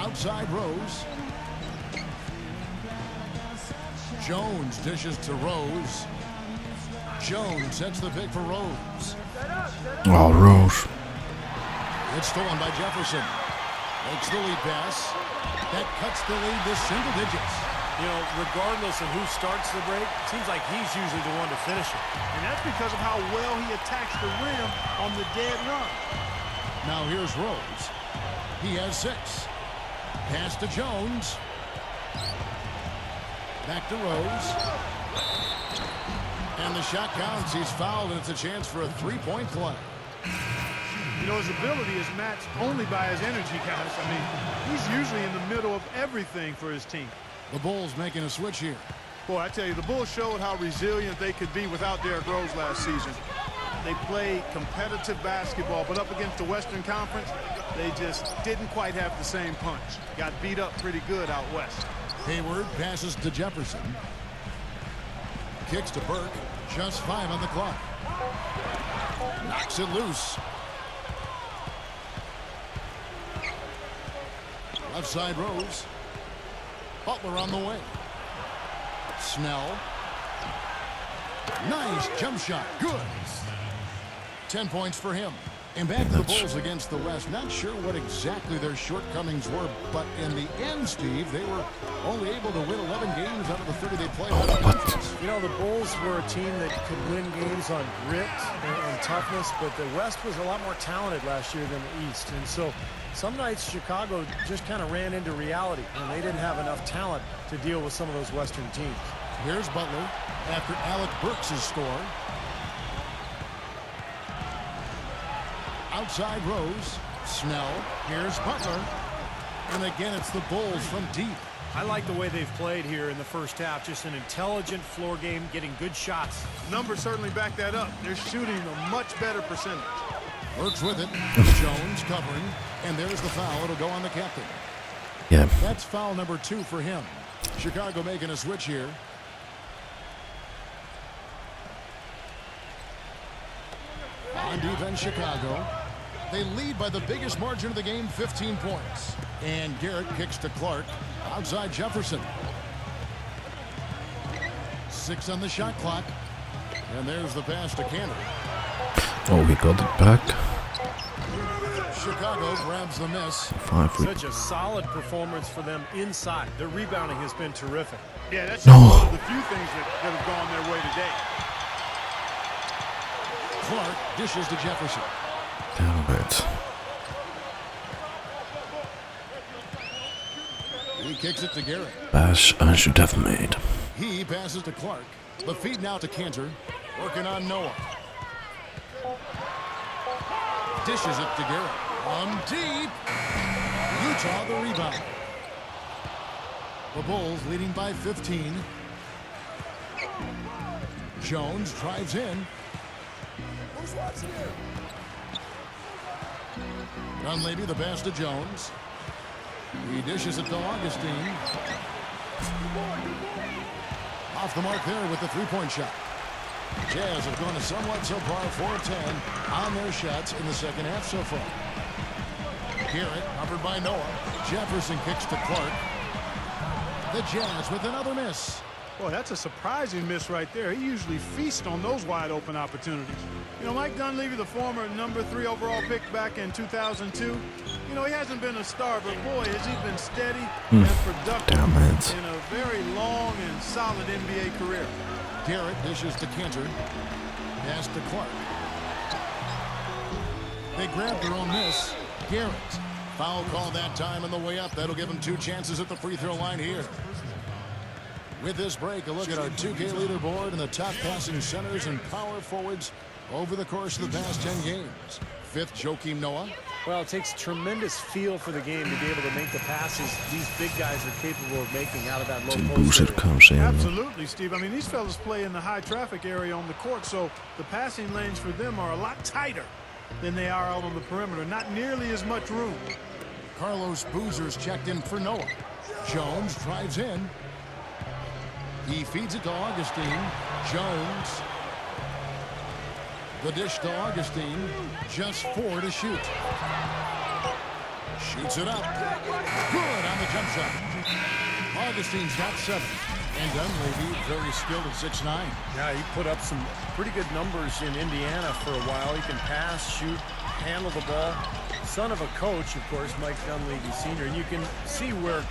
Outside Rose. Jones dishes to Rose. Jones sets the pick for Rose. Oh, Rose. It's stolen by Jefferson. Makes the lead pass. That cuts the lead to single digits. You know, regardless of who starts the break, it seems like he's usually the one to finish it. And that's because of how well he attacks the rim on the dead run. Now here's Rose. He has 6. Pass to Jones. Back to Rose. And the shot counts. He's fouled, and it's a chance for a three-point play. You know, his ability is matched only by his energy, guys. I mean, he's usually in the middle of everything for his team. The Bulls making a switch here. Boy, I tell you, the Bulls showed how resilient they could be without Derrick Rose last season. They played competitive basketball, but up against the Western Conference, they just didn't quite have the same punch. Got beat up pretty good out west. Hayward passes to Jefferson. Kicks to Burke. Just 5 on the clock. Knocks it loose. Left side Rose. Butler on the way. Snell. Nice jump shot. Good. 10 points for him. And back to the Bulls against the West. Not sure what exactly their shortcomings were, but in the end, Steve, they were only able to win 11 games out of the 30 they played. You know, the Bulls were a team that could win games on grit and toughness, but the West was a lot more talented last year than the East. And so some nights Chicago just kind of ran into reality, and they didn't have enough talent to deal with some of those Western teams. Here's Butler after Alec Burks' score. Outside Rose. Snell. Here's Butler. And again, it's the Bulls from deep. I like the way they've played here in the first half. Just an intelligent floor game, getting good shots. Numbers certainly back that up. They're shooting a much better percentage. Works with it. Jones covering. And there's the foul. It'll go on the captain. Yeah. That's foul number 2 for him. Chicago making a switch here. On defense, Chicago. They lead by the biggest margin of the game, 15 points. And Garrett kicks to Clark. Outside Jefferson. 6 on the shot clock. And there's the pass to Cantor. Oh, he got it back. Chicago grabs the miss. 5. Such a solid performance for them inside. Their rebounding has been terrific. Yeah, that's just one of the few things that have gone their way today. Clark dishes to Jefferson. Damn it. He kicks it to Garrett. Pass I should have made. He passes to Clark. The feed now to Cantor. Working on Noah. Dishes it to Garrett. From deep. Utah the rebound. The Bulls leading by 15. Jones drives in. Dunleavy the pass to Jones. He dishes it to Augustine. Off the mark there with the three-point shot. Jazz have gone a somewhat subpar 4-10 on their shots in the second half so far. Garrett covered by Noah. Jefferson kicks to Clark. The Jazz with another miss. Boy, that's a surprising miss right there. He usually feasts on those wide open opportunities. You know, Mike Dunleavy, the former number 3 overall pick back in 2002, you know, he hasn't been a star, but boy, has he been steady and productive in a very long and solid NBA career. Garrett dishes to Cantor. Pass to Clark. They grab their own miss. Garrett. Foul call that time on the way up. That'll give him 2 chances at the free throw line here. With this break, a look at our 2K leaderboard and the top passing centers and power forwards over the course of the past 10 games. 5th, Joakim Noah. Well, it takes tremendous feel for the game to be able to make the passes these big guys are capable of making out of that low post area. Comes in. Absolutely, Steve. I mean, these fellas play in the high traffic area on the court, so the passing lanes for them are a lot tighter than they are out on the perimeter. Not nearly as much room. Carlos Boozer's checked in for Noah. Jones drives in. He feeds it to Augustine. Jones. The dish to Augustine. Just 4 to shoot. Shoots it up. Good on the jump shot. Augustine's got 7. And Dunleavy, very skilled at 6'9". Yeah, he put up some pretty good numbers in Indiana for a while. He can pass, shoot, handle the ball. Son of a coach, of course, Mike Dunleavy Sr. And you can see where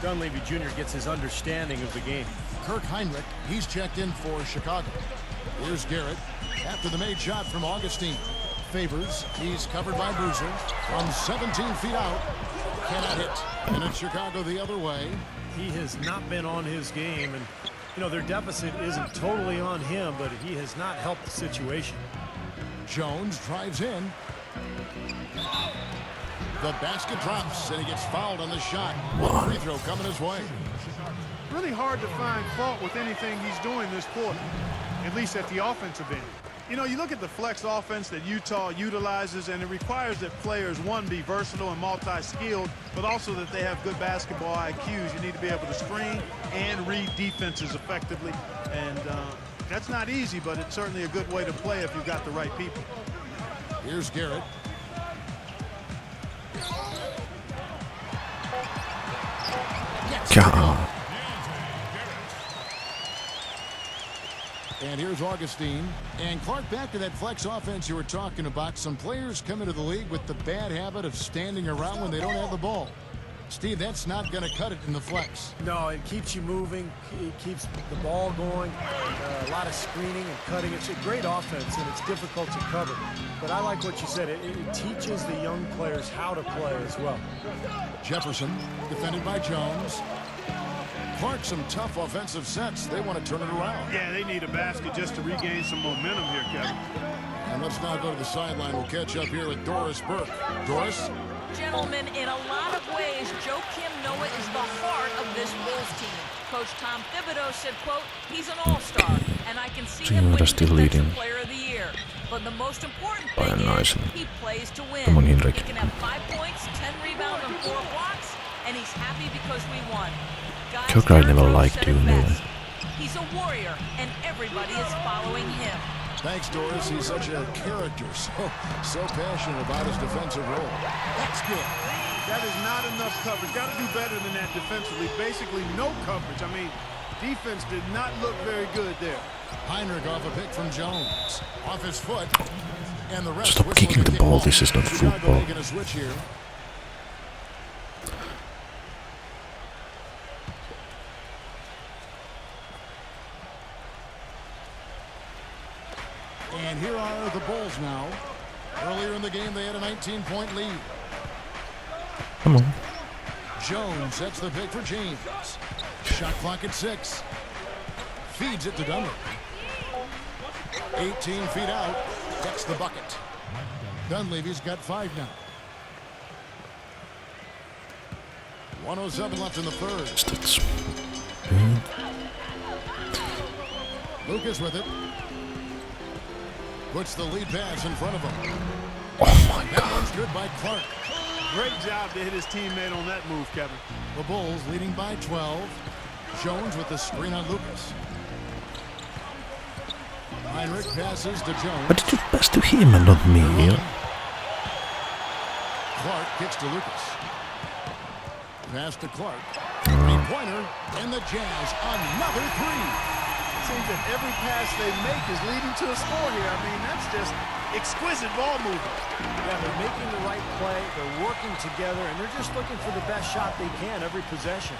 Dunleavy Jr. gets his understanding of the game. Kirk Heinrich, he's checked in for Chicago. Here's Garrett after the made shot from Augustine. Favors, he's covered by Boozer from 17 feet out. Cannot hit. And it's Chicago the other way. He has not been on his game, and you know their deficit isn't totally on him, but he has not helped the situation. Jones drives in. The basket drops, and he gets fouled on the shot. One free throw coming his way. Really hard to find fault with anything he's doing this quarter, at least at the offensive end. You know, you look at the flex offense that Utah utilizes, and it requires that players, one, be versatile and multi-skilled, but also that they have good basketball IQs. You need to be able to screen and read defenses effectively, and that's not easy, but it's certainly a good way to play if you've got the right people. Here's Garrett. God. And here's Augustine. And Clark, back to that flex offense you were talking about. Some players come into the league with the bad habit of standing around when they don't have the ball. Steve, that's not going to cut it in the flex. No, it keeps you moving. It keeps the ball going. A lot of screening and cutting. It's a great offense, and it's difficult to cover. But I like what you said. It teaches the young players how to play as well. Jefferson, defended by Jones. Clark, some tough offensive sets. They want to turn it around. Yeah, they need a basket just to regain some momentum here, Kevin. And let's now go to the sideline. We'll catch up here with Doris Burke. Doris? Gentlemen, in a lot of ways, Joakim Noah is the heart of this Bulls team. Coach Tom Thibodeau said, quote, he's an all-star, and I can see him winning still leading. Defensive Player of the Year. But the most important By thing nice. is he plays to win. Come on, Henrik. He can have 5 points, 10 rebounds, and 4 blocks, and he's happy because we won. Guys, Kirk I never Derrick Rose liked said you, it anyway. best. He's a warrior, and everybody is following him. Thanks, Doris. He's such a character, so passionate about his defensive role. That's good. That is not enough coverage. Got to do better than that defensively. Basically, no coverage. I mean, defense did not look very good there. Heinrich off a pick from Jones. Off his foot. And the rest Stop whistling kicking a the ball. kickball. This is not Chicago football. making a switch here. And here are the Bulls now. Earlier in the game, they had a 19-point lead. Come on. Jones sets the pick for James. Shot clock at 6. Feeds it to Dunlap. 18 feet out. Gets the bucket. Dunleavy's got 5 now. 1:07 left in the third. That's Lucas with it. Puts the lead pass in front of him. oh my That God. one's good by Clark. Great job to hit his teammate on that move, Kevin. The Bulls leading by 12. Jones with the screen on Lucas. Heinrich passes to Jones. But did you pass to him and not me? Clark kicks to Lucas. Pass to Clark. Three-pointer, and the Jazz another 3. Seems that every pass they make is leading to a score here. I mean, that's just exquisite ball movement. Yeah, they're making the right play. They're working together, and they're just looking for the best shot they can every possession.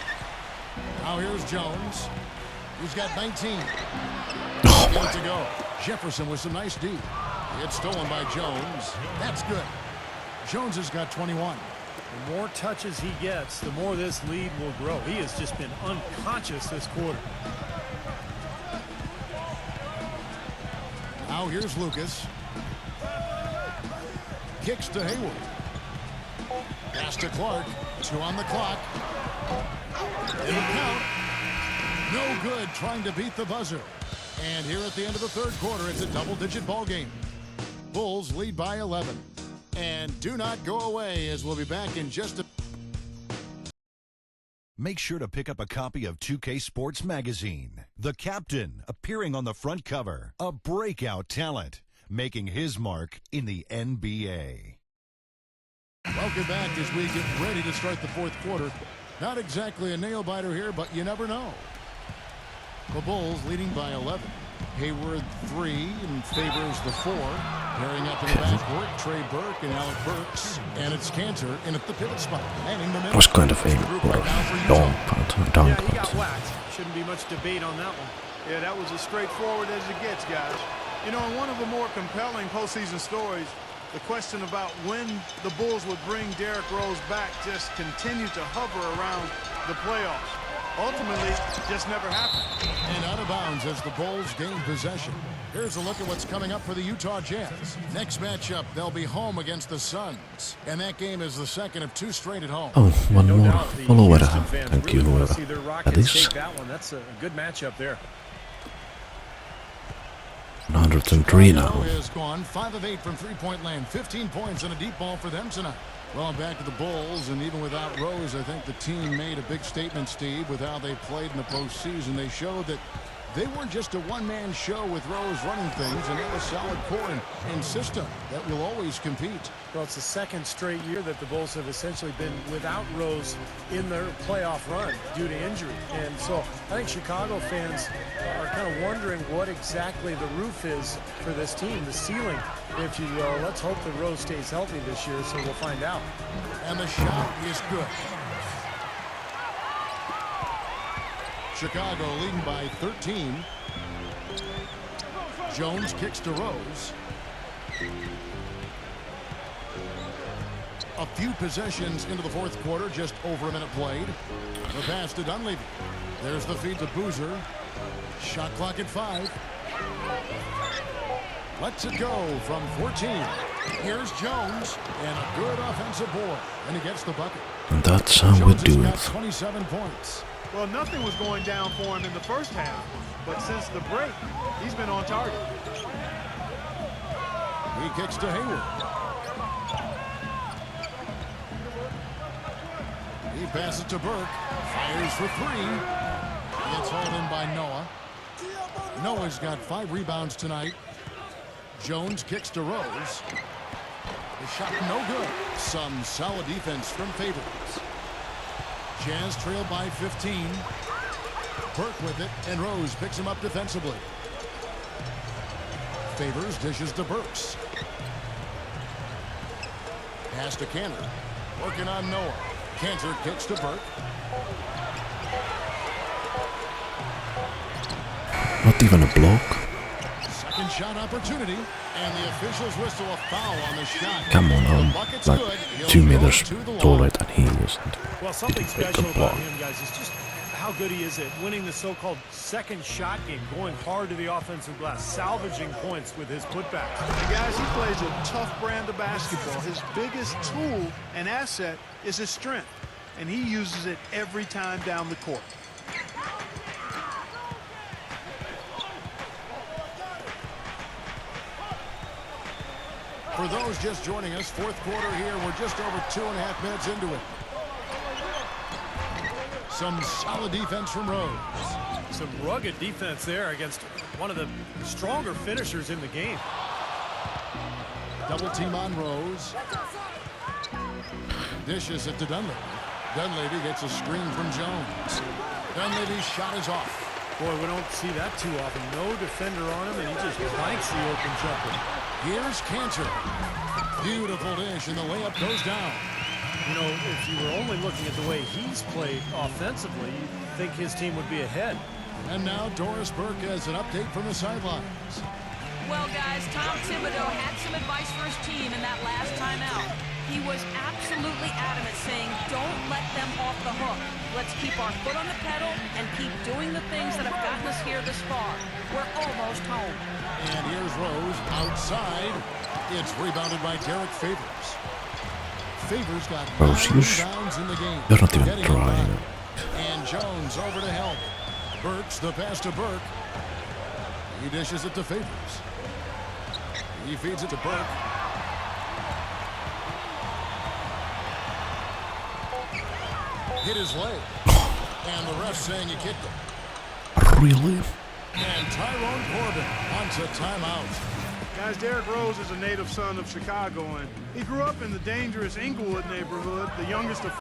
Now here's Jones. He's got 19. Oh Minute my. to go. Jefferson with some nice D. It's stolen by Jones. That's good. Jones has got 21. The more touches he gets, the more this lead will grow. He has just been unconscious this quarter. Now here's Lucas. Kicks to Hayward. Pass to Clark. 2 on the clock. It'll count. No good trying to beat the buzzer. And here at the end of the third quarter, it's a double-digit ball game. Bulls lead by 11. And do not go away, as we'll be back in just a... Make sure to pick up a copy of 2K Sports Magazine. The captain, appearing on the front cover, a breakout talent, making his mark in the NBA. Welcome back as we get ready to start the fourth quarter. Not exactly a nail-biter here, but you never know. The Bulls leading by 11. Hayward 3 and Favors the 4. Pairing up in the backcourt, Trey Burke and Alec Burks. And it's Cantor in at the pivot spot, manning the middle. Was kind of aim or dunk, Yeah, he got whacked. Shouldn't be much debate on that one. Yeah, that was as straightforward as it gets, guys. You know, in one of the more compelling postseason stories, the question about when the Bulls would bring Derrick Rose back just continued to hover around the playoffs. Ultimately, just never happened. And out of bounds as the Bulls gain possession. Here's a look at what's coming up for the Utah Jazz. Next matchup, they'll be home against the Suns. And that game is the second of 2 straight at home. Oh, one No more doubt the follower. Houston fans Thank really you, want to see their that Rockets is take that one. That's a good matchup there. 103 now. Chicago is gone 5 of 8 from three-point land. 15 points and a deep ball for them tonight. Well, I'm back to the Bulls, and even without Rose, I think the team made a big statement, Steve, with how they played in the postseason. They showed that they weren't just a one-man show with Rose running things, and they have a solid core and system that will always compete. Well, it's the second straight year that the Bulls have essentially been without Rose in their playoff run due to injury. And so I think Chicago fans are kind of wondering what exactly the roof is for this team, the ceiling, if you will. Let's hope that Rose stays healthy this year, so we'll find out. And the shot is good. Chicago leading by 13. Jones kicks to Rose. A few possessions into the fourth quarter, just over a minute played. The pass to Dunleavy. There's the feed to Boozer. Shot clock at 5. Lets it go from 14. Here's Jones, and a good offensive board, and he gets the bucket. And that's how we Jones do has got it. 27 points. Well, nothing was going down for him in the first half, but since the break, he's been on target. He kicks to Hayward. He passes to Burke. Fires for 3. Gets hauled in by Noah. Noah's got 5 rebounds tonight. Jones kicks to Rose. The shot no good. Some solid defense from Favors. Jazz trail by 15. Burke with it, and Rose picks him up defensively. Favors dishes to Burks. Pass to Cantor. Working on Noah. Cantor kicks to Burke. Not even a block. Second shot opportunity, and the officials whistle a foul on the shot. Come on, The I'm bucket's like good. He'll 2 go meters to the taller line. than he is. And Well, something didn't make special the about block. him, guys, is just how good he is at winning the so-called second shot game, going hard to the offensive glass, salvaging points with his putbacks. And guys, he plays a tough brand of basketball. His biggest tool and asset is his strength, and he uses it every time down the court. For those just joining us, fourth quarter here. We're just over 2.5 minutes into it. Some solid defense from Rose. Some rugged defense there against one of the stronger finishers in the game. Double team on Rose. Dishes it to Dunleavy. Dunleavy gets a screen from Jones. Dunleavy's shot is off. Boy, we don't see that too often. No defender on him, and he just blanks the open jumper. Here's Cantor. Beautiful dish, and the layup goes down. You know, if you were only looking at the way he's played offensively, you'd think his team would be ahead. And now Doris Burke has an update from the sidelines. Well, guys, Tom Thibodeau had some advice for his team in that last timeout. He was absolutely adamant, saying, don't let them off the hook. Let's keep our foot on the pedal and keep doing the things that have gotten us here this far. We're almost home. And here's Rose outside. It's rebounded by Derek Favors. Favors got Rose, 9 you rebounds in the game. you're not even Getting trying. it back. And Jones over to help. Burks the pass to Burke. He dishes it to Favors. He feeds it to Burke. Hit his leg. And the ref saying he kicked him. Really? And Tyrone Corbin onto timeout. Guys, Derrick Rose is a native son of Chicago, and he grew up in the dangerous Inglewood neighborhood, the youngest of